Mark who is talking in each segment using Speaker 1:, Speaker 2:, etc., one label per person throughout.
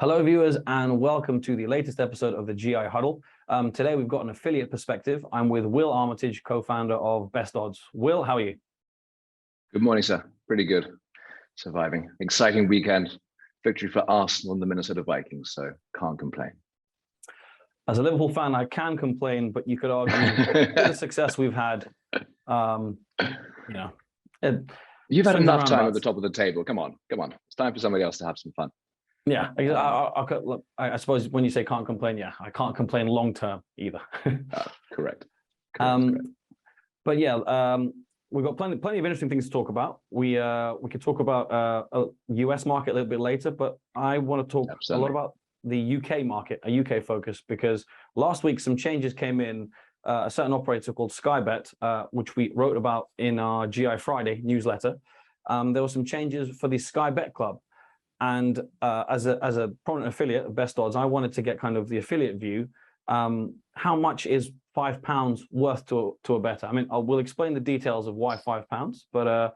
Speaker 1: Hello, viewers, and welcome to the latest episode of the GI Huddle. Today, we've got an affiliate perspective. I'm with Will Armitage, co-founder of BestOdds. Will, how are you?
Speaker 2: Good morning, sir. Pretty good. Surviving. Exciting weekend. Victory for Arsenal and the Minnesota Vikings, so can't complain.
Speaker 1: As a Liverpool fan, I can complain, but you could argue with the success we've had,
Speaker 2: You've had enough time at the top of the table. Come on. It's time for somebody else to have some fun.
Speaker 1: Yeah, I suppose when you say can't complain, yeah, I can't complain long term either.
Speaker 2: Correct.
Speaker 1: But yeah, we've got plenty of interesting things to talk about. We could talk about a US market a little bit later, but I want to talk a lot about the UK market, a UK focus, because last week some changes came in. A certain operator called Sky Bet, which we wrote about in our GI Friday newsletter. There were some changes for the Sky Bet Club. And as a prominent affiliate of BestOdds, I wanted to get kind of the affiliate view. How much is £5 worth to a bettor? I mean, we'll explain the details of why £5, but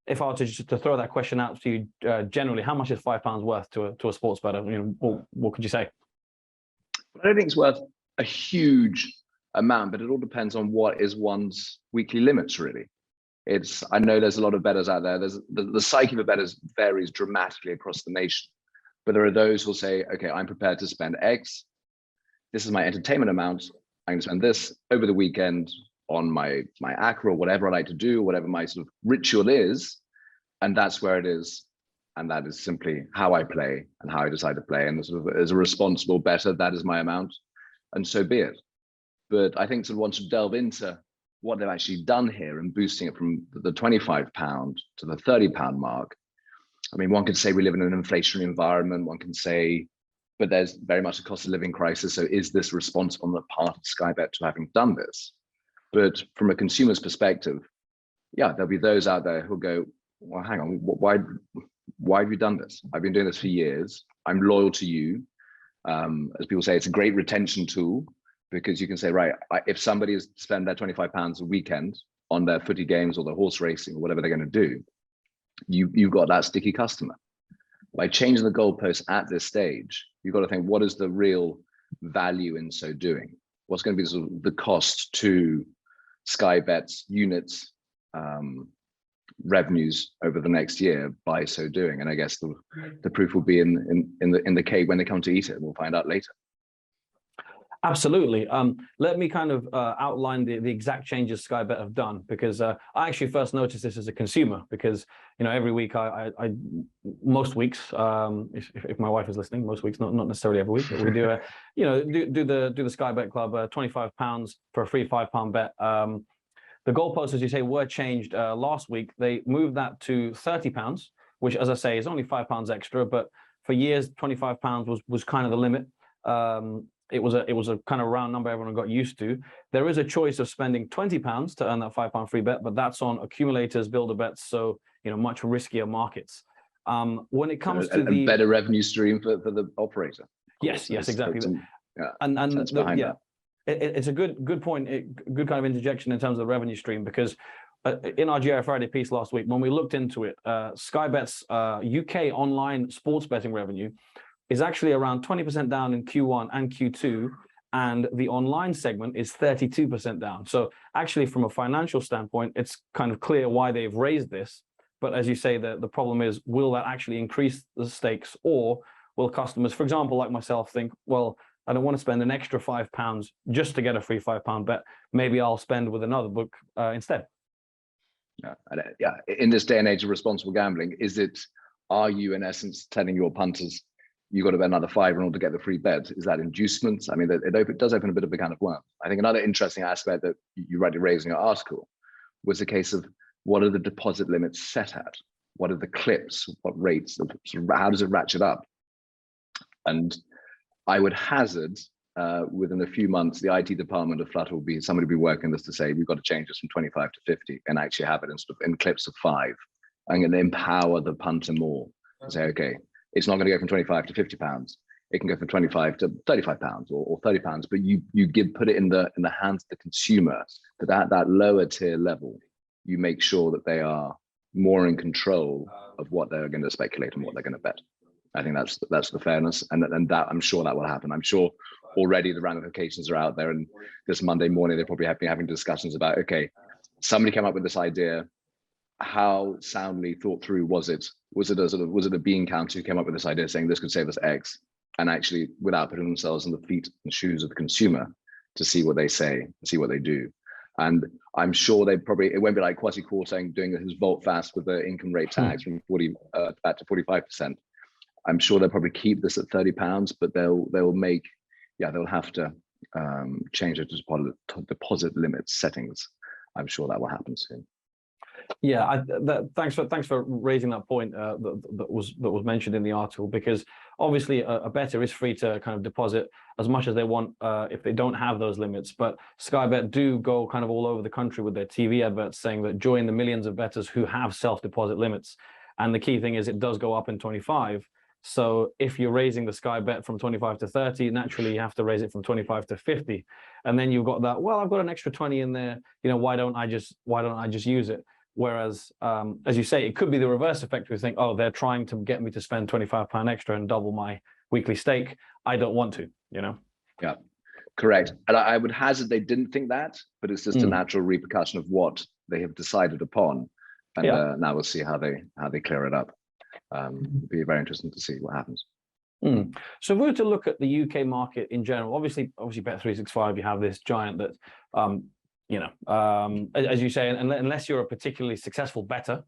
Speaker 1: if I were to throw that question out to you generally, how much is £5 worth to a sports bettor? What could you say?
Speaker 2: I don't think it's worth a huge amount, but it all depends on what is one's weekly limits, really. I know there's a lot of bettors out there. There's the psyche of bettors varies dramatically across the nation, but there are those who'll say, okay, I'm prepared to spend X. This is my entertainment amount. I'm going to spend this over the weekend on my acro or whatever I like to do, whatever my sort of ritual is, and that's where it is. And that is simply how I play and how I decide to play. And sort of as a responsible bettor, that is my amount, and so be it. But I think to want to delve into what they've actually done here and boosting it from the £25 to the £30 mark. I mean, one could say we live in an inflationary environment. One can say, but there's very much a cost of living crisis. So is this responsible on the part of Sky Bet to having done this? But from a consumer's perspective, yeah, there'll be those out there who'll go, well, hang on, why have you done this? I've been doing this for years. I'm loyal to you. As people say, it's a great retention tool. Because you can say, right, if somebody is to spend their £25 a weekend on their footy games or their horse racing or whatever they're going to do, you've got that sticky customer. By changing the goalposts at this stage, you've got to think, what is the real value in so doing? What's going to be sort of the cost to Sky Bet's units, revenues over the next year by so doing? And I guess the proof will be in the cake when they come to eat it. We'll find out later.
Speaker 1: Absolutely. Let me kind of outline the exact changes Sky Bet have done, because I actually first noticed this as a consumer, because every week I most weeks, if my wife is listening, most weeks, not necessarily every week, but we do do the Sky Bet Club, £25 for a free £5 bet. The goalposts, as you say, were changed last week. They moved that to £30, which, as I say, is only £5 extra, but for years £25 was kind of the limit. It was a kind of round number everyone got used to. There is a choice of spending £20 to earn that £5 free bet, but that's on accumulators, builder bets, so much riskier markets. When it comes to the
Speaker 2: better revenue stream for the operator.
Speaker 1: Yes, exactly. It's a good point, good kind of interjection in terms of the revenue stream, because in our GI Friday piece last week, when we looked into it, Sky Bet's UK online sports betting revenue is actually around 20% down in Q1 and Q2, and the online segment is 32% down. So actually, from a financial standpoint, it's kind of clear why they've raised this. But as you say, the problem is, will that actually increase the stakes, or will customers, for example, like myself, think, well, I don't want to spend an extra £5 just to get a free £5 bet. Maybe I'll spend with another book instead.
Speaker 2: Yeah. In this day and age of responsible gambling, are you in essence telling your punters, you've got to bet another £5 in order to get the free bet? Is that inducement? I mean, it does open a bit of a can of worms. I think another interesting aspect that you rightly raised in your article was the case of, what are the deposit limits set at? What are the clips? What rates? How does it ratchet up? And I would hazard within a few months, the IT department of Flutter somebody will be working this to say, we've got to change this from 25 to 50 and actually have it in clips of 5. I'm going to empower the punter more and say, okay, it's not going to go from 25 to £50. It can go from 25 to £35 or £30, but you put it in the hands of the consumer, that at that lower tier level, you make sure that they are more in control of what they're going to speculate and what they're going to bet. I think that's the fairness, and that I'm sure that will happen. I'm sure already the ramifications are out there, and this Monday morning they're probably having discussions about, okay, somebody came up with this idea. How soundly thought through was it? Was it a bean counter who came up with this idea saying this could save us X, and actually without putting themselves in the feet and shoes of the consumer to see what they say, see what they do. And I'm sure it won't be like Kwasi Kwarteng doing his volte fast with the income rate tax from 40 back to 45%. I'm sure they'll probably keep this at £30, but they'll have to change it to deposit limit settings. I'm sure that will happen soon.
Speaker 1: Yeah, thanks for raising that point that was mentioned in the article, because obviously a bettor is free to kind of deposit as much as they want if they don't have those limits. But Sky Bet do go kind of all over the country with their TV adverts saying that join the millions of bettors who have self-deposit limits. And the key thing is it does go up in 25. So if you're raising the Sky Bet from 25 to 30, naturally you have to raise it from 25 to 50. And then you've got that, well, I've got an extra 20 in there, why don't I just use it? Whereas, as you say, it could be the reverse effect. We think, oh, they're trying to get me to spend £25 extra and double my weekly stake. I don't want to,
Speaker 2: Yeah, correct. And I would hazard they didn't think that, but it's just a natural repercussion of what they have decided upon. And now we'll see how they clear it up. It'll be very interesting to see what happens.
Speaker 1: So if we were to look at the UK market in general, obviously Bet365, you have this giant that, as you say, unless you're a particularly successful bettor,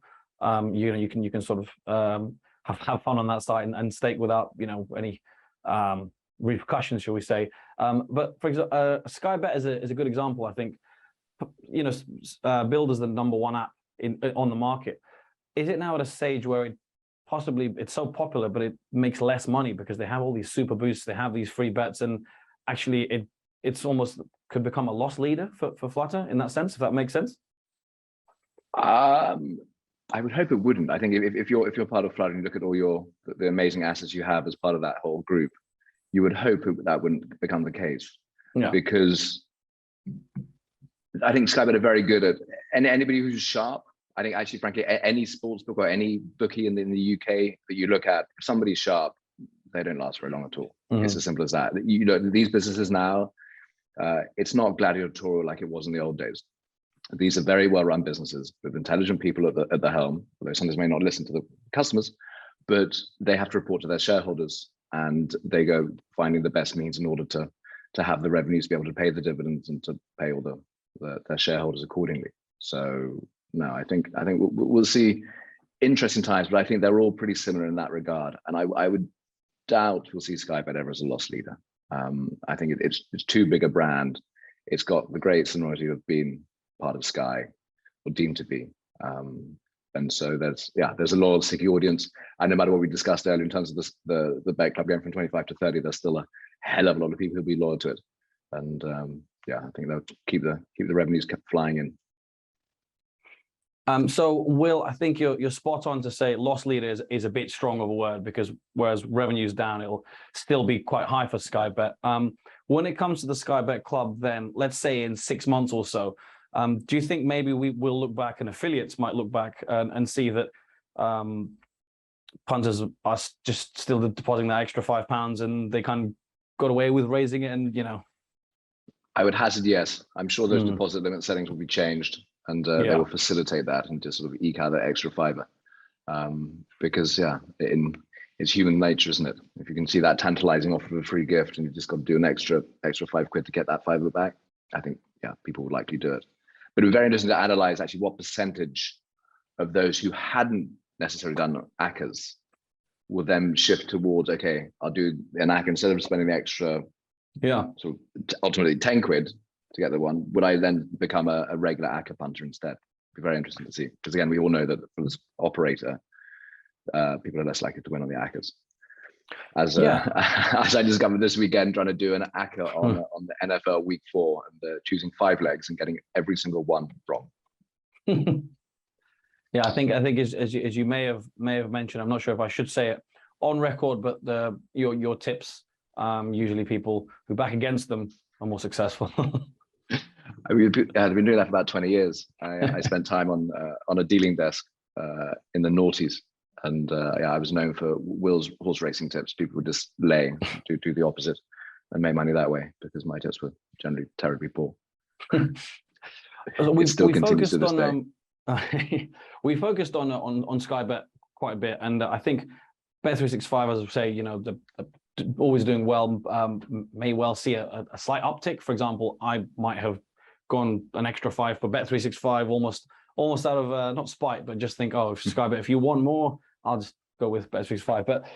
Speaker 1: you can sort of have fun on that site and stake without any repercussions, shall we say? But for example, Sky Bet is a good example. I think billed as the #1 app on the market. Is it now at a stage where it's so popular, but it makes less money because they have all these super boosts, they have these free bets, and actually it's almost could become a loss leader for Flutter in that sense, if that makes sense?
Speaker 2: I would hope it wouldn't. I think if you're part of Flutter and you look at all the amazing assets you have as part of that whole group, you would hope that wouldn't become the case. Yeah. Because I think Sky Bet are very good at anybody who's sharp. I think actually, frankly, any sportsbook or any bookie in the UK that you look at, if somebody's sharp, they don't last very long at all. It's as simple as that. These businesses now, it's not gladiatorial like it was in the old days. These are very well-run businesses with intelligent people at the helm, although sometimes may not listen to the customers, but they have to report to their shareholders, and they go finding the best means in order to have the revenues to be able to pay the dividends and to pay all their shareholders accordingly. So no, I think we'll see interesting times, but I think they're all pretty similar in that regard. And I would doubt we'll see Sky Bet ever as a loss leader. I think it's too big a brand. It's got the great sonority of being part of Sky, or deemed to be. And so there's a loyal, sticky audience. And no matter what we discussed earlier in terms of the Bet Club going from 25 to 30, there's still a hell of a lot of people who'll be loyal to it. And I think they'll keep the revenues kept flying in.
Speaker 1: So Will, I think you're spot on to say loss leader is a bit strong of a word, because whereas revenue's down, it'll still be quite high for Sky Bet. When it comes to the Sky Bet Club, then let's say in 6 months or so, do you think maybe we will look back, and affiliates might look back and see that punters are just still depositing that extra £5 and they kind of got away with raising it, and
Speaker 2: I would hazard yes. I'm sure those deposit limit settings will be changed. And they will facilitate that and just sort of eke out that extra fiver. Because it's human nature, isn't it? If you can see that tantalizing offer of a free gift and you've just got to do an extra £5 to get that fiver back, I think, people would likely do it. But it would be very interesting to analyze actually what percentage of those who hadn't necessarily done ACCAs will then shift towards, okay, I'll do an ACCA instead of spending the extra, so ultimately 10 quid to get the one, would I then become a regular ACCA punter instead? It'd be very interesting to see, because again, we all know that for this operator, people are less likely to win on the ACCAs. As I discovered this weekend, trying to do an ACCA on the NFL Week 4 and choosing 5 legs and getting every single one wrong.
Speaker 1: I think as you may have mentioned, I'm not sure if I should say it on record, but your tips, usually people who back against them are more successful.
Speaker 2: I've been doing that for about 20 years. I spent time on a dealing desk in the noughties, And yeah, I was known for Will's horse racing tips. People would just lay, do the opposite, and make money that way because my tips were generally terribly poor.
Speaker 1: So
Speaker 2: it still continues to this day.
Speaker 1: We focused on Sky Bet quite a bit, and I think Bet365, as I say, you know, always doing well, may well see a slight uptick. For example, I might have gone an extra 5 for Bet365, almost out of not spite, but just think, oh, Sky Bet, if you want more, I'll just go with Bet365. But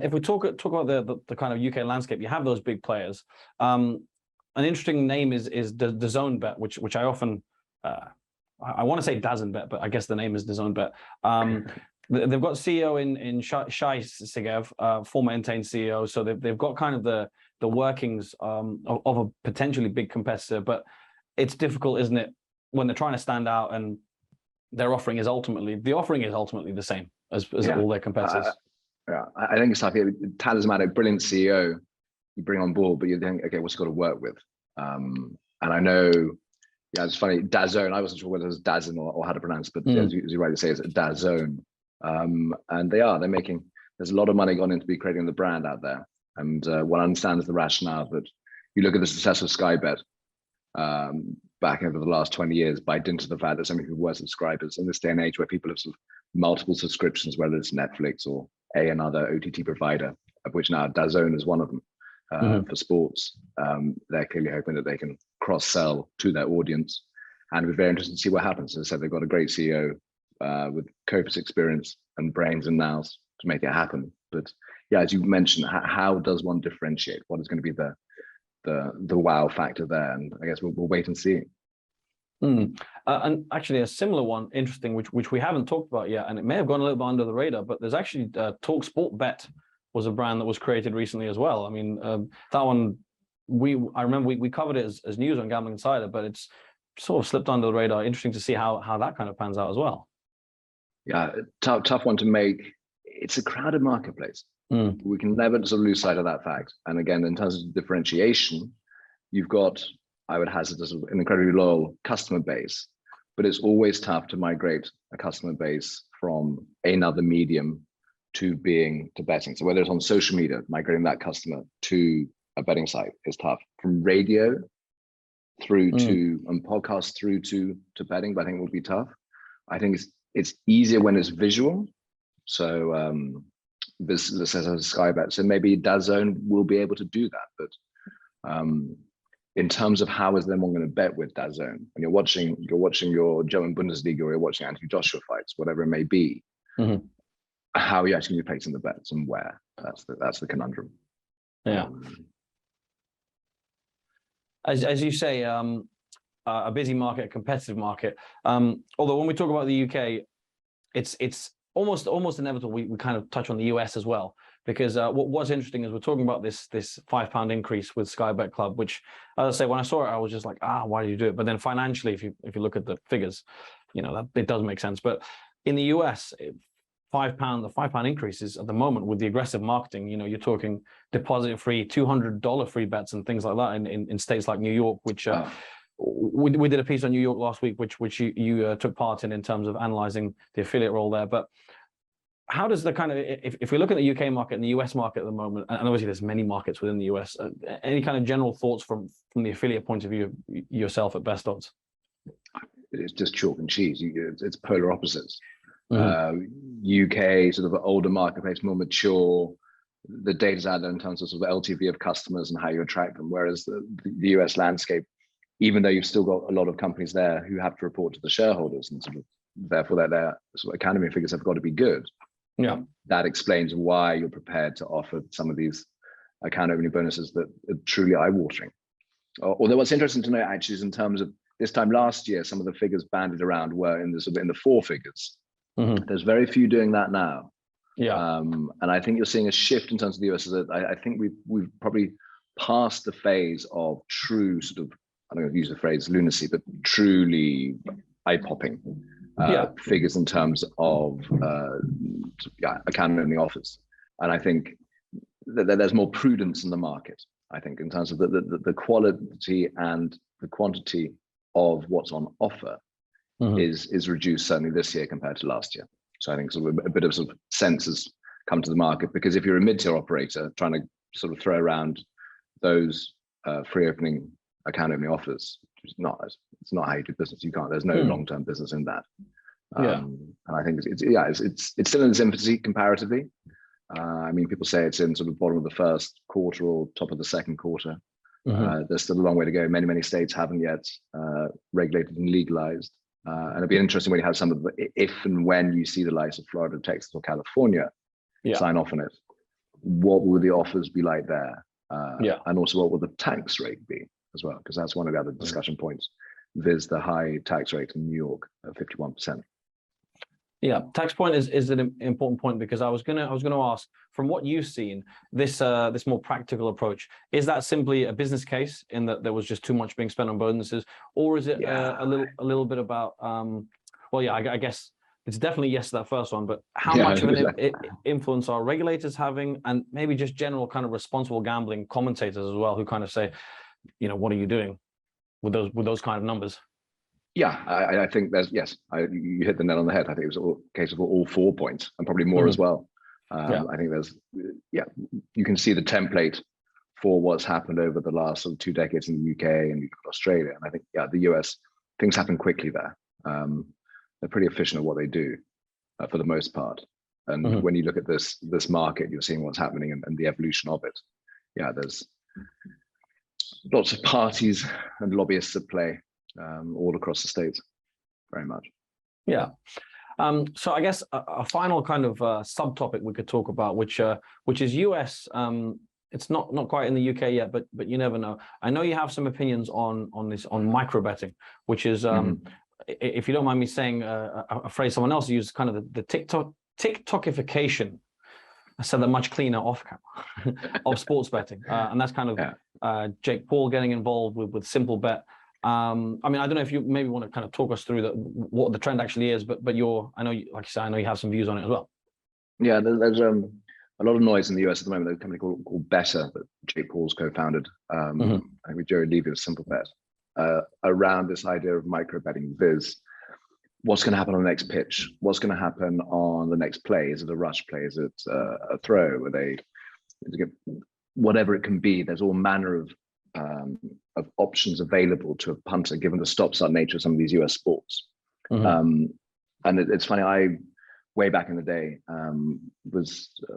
Speaker 1: if we talk about the kind of UK landscape, you have those big players. An interesting name is the Zone Bet, which I often I want to say Dazn Bet, but I guess the name is the Zone Bet. They've got CEO in Shai Segev, former Entain CEO, so they've got kind of the workings of a potentially big competitor. But it's difficult, isn't it, when they're trying to stand out and their offering is ultimately the same as all their competitors.
Speaker 2: Yeah, I think it's like a talismanic, brilliant CEO you bring on board, but you think, okay, what's he got to work with? And I know, yeah, it's funny, DAZN, I wasn't sure whether it was DAZN or how to pronounce, but as you rightly say, it's DAZN. And they're making, there's a lot of money gone into be creating the brand out there. And one understands the rationale that you look at the success of Sky Bet back over the last 20 years by dint of the fact that so many people were subscribers in this day and age where people have sort of multiple subscriptions, whether it's Netflix or another OTT provider, of which now DAZN is one of them. For sports, they're clearly hoping that they can cross-sell to their audience, and we're very interested to see what happens. As I said, they've got a great CEO with copious experience and brains and nous to make it happen. But yeah, as you mentioned, how does one differentiate? What is going to be the wow factor there? And I guess we'll wait and see.
Speaker 1: And actually, a similar one, interesting, which we haven't talked about yet, and it may have gone a little bit under the radar, but there's actually Talksport Bet was a brand that was created recently as well. I mean, that one, I remember we covered it as news on Gambling Insider, but it's sort of slipped under the radar. Interesting to see how that kind of pans out as well. Yeah,
Speaker 2: tough one to make. It's a crowded marketplace. We can never sort of lose sight of that fact. And again, in terms of differentiation, you've got, I would hazard an incredibly loyal customer base, but it's always tough to migrate a customer base from another medium to betting. So whether it's on social media, migrating that customer to a betting site is tough. From radio through to podcasts through to betting, but I think it will be tough. I think it's easier when it's visual. So this says a Sky Bet. So maybe DAZN will be able to do that. But in terms of how is anyone going to bet with DAZN, when you're watching your German Bundesliga or you're watching Anthony Joshua fights, whatever it may be, how are you actually placing the bets and where? That's the conundrum.
Speaker 1: Yeah. As you say, a busy market, a competitive market. Although when we talk about the UK, it's almost inevitable we kind of touch on the US as well, because what's interesting is we're talking about this £5 increase with Sky Bet Club, which, as I say, when I saw it, I was just like, why do you do it? But then financially, if you look at the figures, you know, that it does make sense. But in the US, the £5 increase is at the moment with the aggressive marketing. You know, you're talking deposit free, $200 free bets and things like that in states like New York, which we did a piece on New York last week, which you took part in terms of analyzing the affiliate role there. But how does the kind of, if we look at the UK market and the US market at the moment, and obviously there's many markets within the US, any kind of general thoughts from the affiliate point of view yourself at BestOdds?
Speaker 2: It's just chalk and cheese. It's polar opposites. UK, sort of an older marketplace, more mature. The data's out there in terms of sort of LTV of customers and how you attract them. Whereas the US landscape, even though you've still got a lot of companies there who have to report to the shareholders, and sort of therefore their sort of academy figures have got to be good.
Speaker 1: Yeah,
Speaker 2: that explains why you're prepared to offer some of these account opening bonuses that are truly eye-watering. Although what's interesting to note actually is in terms of this time last year, some of the figures banded around were in the 4 figures. There's very few doing that now.
Speaker 1: Yeah,
Speaker 2: and I think you're seeing a shift in terms of the US. I think we've probably passed the phase of true sort of, I don't know if I use the phrase lunacy, but truly eye-popping figures in terms of account opening offers. And I think that there's more prudence in the market. I think in terms of the quality and the quantity of what's on offer is reduced certainly this year compared to last year. So I think sort of a bit of sense has come to the market, because if you're a mid-tier operator trying to sort of throw around those free opening account opening offers, it's not how you do business. You can't. There's no long-term business in that. And I think it's still in its infancy comparatively. I mean, people say it's in sort of bottom of the first quarter or top of the second quarter. There's still a long way to go. Many states haven't yet regulated and legalized. And it'd be interesting when you have some of the, if and when you see the likes of Florida, Texas, or California sign off on it, what will the offers be like there? And also, what will the tax rate be as well? Because that's one of the other discussion points. There's the high tax rate in New York of 51%.
Speaker 1: Yeah, tax point is an important point, because I was gonna ask, from what you've seen, this more practical approach, is that simply a business case in that there was just too much being spent on bonuses, or is it a little bit about I guess it's definitely yes to that first one, but how much of an influence are regulators having, and maybe just general kind of responsible gambling commentators as well, who kind of say, what are you doing with those kind of numbers?
Speaker 2: Yeah, I think there's, you hit the nail on the head. I think it was a case of all 4 points, and probably more as well. I think there's, you can see the template for what's happened over the last sort of 2 decades in the UK and Australia. And I think, the US, things happen quickly there. They're pretty efficient at what they do for the most part. And when you look at this market, you're seeing what's happening and the evolution of it. Yeah, there's lots of parties and lobbyists at play. All across the states, very much. Yeah.
Speaker 1: So I guess a final kind of subtopic we could talk about, which is US. It's not quite in the UK yet, but you never know. I know you have some opinions on microbetting, which is, if you don't mind me saying a phrase someone else used, kind of the TikTokification. I said that much cleaner off camera of sports betting, and that's kind of Jake Paul getting involved with Simple Bet. I mean, I don't know if you maybe want to kind of talk us through what the trend actually is, but I know, like you said, I know you have some views on it as well.
Speaker 2: Yeah, there's a lot of noise in the US at the moment. There's a company called Better that Jake Paul's co-founded. I think with Joey Levy of Simple Bet, around this idea of micro-betting. Viz, what's going to happen on the next pitch? What's going to happen on the next play? Is it a rush play? Is it a throw? Whatever it can be, there's all manner of options available to a punter, given the stop-start nature of some of these US sports. And it's funny, way back in the day,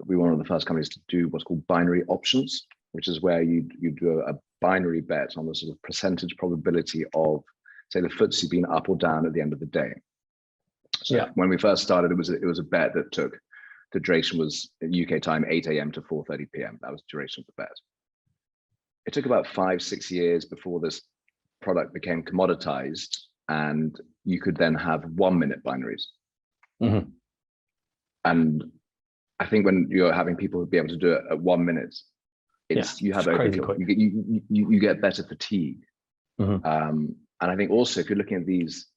Speaker 2: we were one of the first companies to do what's called binary options, which is where you do a binary bet on the sort of percentage probability of, say, the FTSE being up or down at the end of the day. So when we first started, it was a bet that took, the duration was UK time 8 a.m. to 4:30 p.m. That was the duration of the bet. It took about 5-6 years before this product became commoditized, and you could then have 1-minute binaries. And I think when you're having people be able to do it at 1 minute, you have you get better fatigue. And I think also, if you're looking at these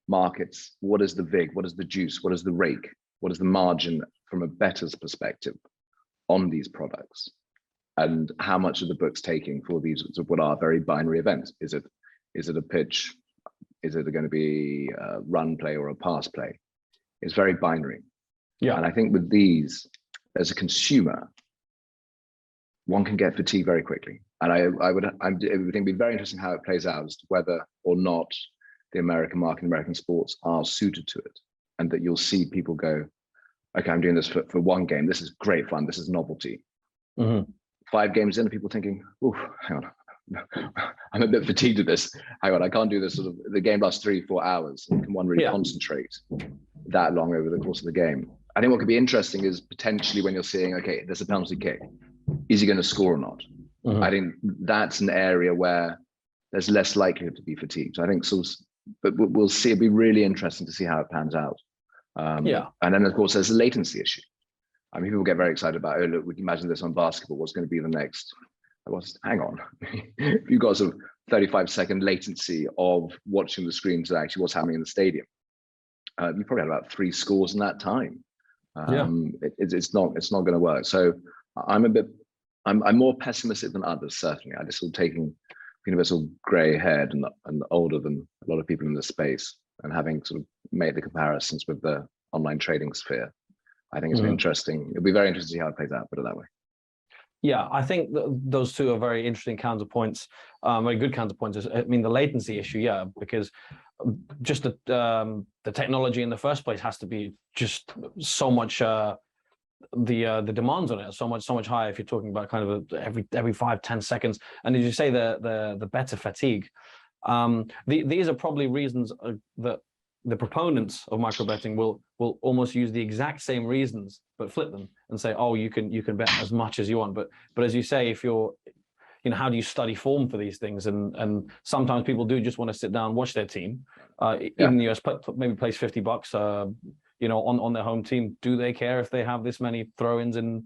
Speaker 2: markets, what is the vig? What is the juice? What is the rake? What is the margin from a bettor's perspective on these products? And how much are the books taking for these what are very binary events? Is it a pitch? Is it going to be a run play or a pass play? It's very binary. And I think with these, as a consumer, one can get fatigued very quickly. And it would be very interesting how it plays out, as to whether or not the American market, American sports are suited to it, and that you'll see people go, okay, I'm doing this for one game. This is great fun. This is novelty. 5 games in, people thinking, oh, hang on, I'm a bit fatigued at this. Hang on, I can't do this. Sort of, the game lasts 3-4 hours. And can one really concentrate that long over the course of the game? I think what could be interesting is potentially when you're seeing, okay, there's a penalty kick. Is he going to score or not? I think that's an area where there's less likelihood to be fatigued. So I think but we'll see. It'll be really interesting to see how it pans out. And then, of course, there's a latency issue. I mean, people get very excited about, oh, look, we can imagine this on basketball. What's going to be the next? Hang on. You've got sort of 35-second latency of watching the screen to actually what's happening in the stadium. You probably had about 3 scores in that time. It's not going to work. So I'm more pessimistic than others, certainly. I just being a bit sort of grey-haired and older than a lot of people in this space, and having sort of made the comparisons with the online trading sphere. I think it's interesting. It'll be very interesting to see how it plays out, put it that way.
Speaker 1: Yeah, I think those two are very interesting counterpoints, very good counterpoints. I mean, the latency issue, yeah, because just the technology in the first place has to be just so much. The demands on it are so much higher if you're talking about kind of every 5-10 seconds. And as you say, the better fatigue. These are probably reasons that the proponents of microbetting will almost use the exact same reasons but flip them and say, oh, you can bet as much as you want. But as you say, if you're, how do you study form for these things? And sometimes people do just want to sit down, watch their team. Even the US maybe place $50 on their home team. Do they care if they have this many throw-ins and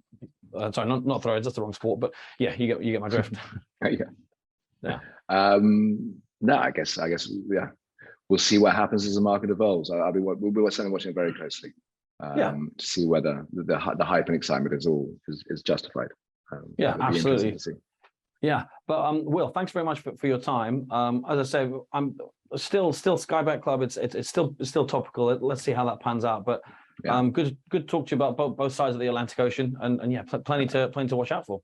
Speaker 1: sorry, not throw-ins, that's the wrong sport, but yeah, you get my drift.
Speaker 2: Yeah. No, I guess yeah. We'll see what happens as the market evolves. We'll be certainly watching it very closely to see whether the hype and excitement is justified.
Speaker 1: Yeah, absolutely. Yeah, but Will, thanks very much for your time. As I say, I'm still Sky Bet Club. It's still topical. Let's see how that pans out. But good to talk to you about both sides of the Atlantic Ocean, and yeah, plenty to watch out for.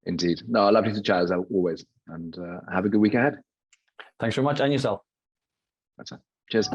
Speaker 2: Indeed. No, lovely to chat as always, and have a good week ahead.
Speaker 1: Thanks very much, and yourself.
Speaker 2: That's it. Cheers.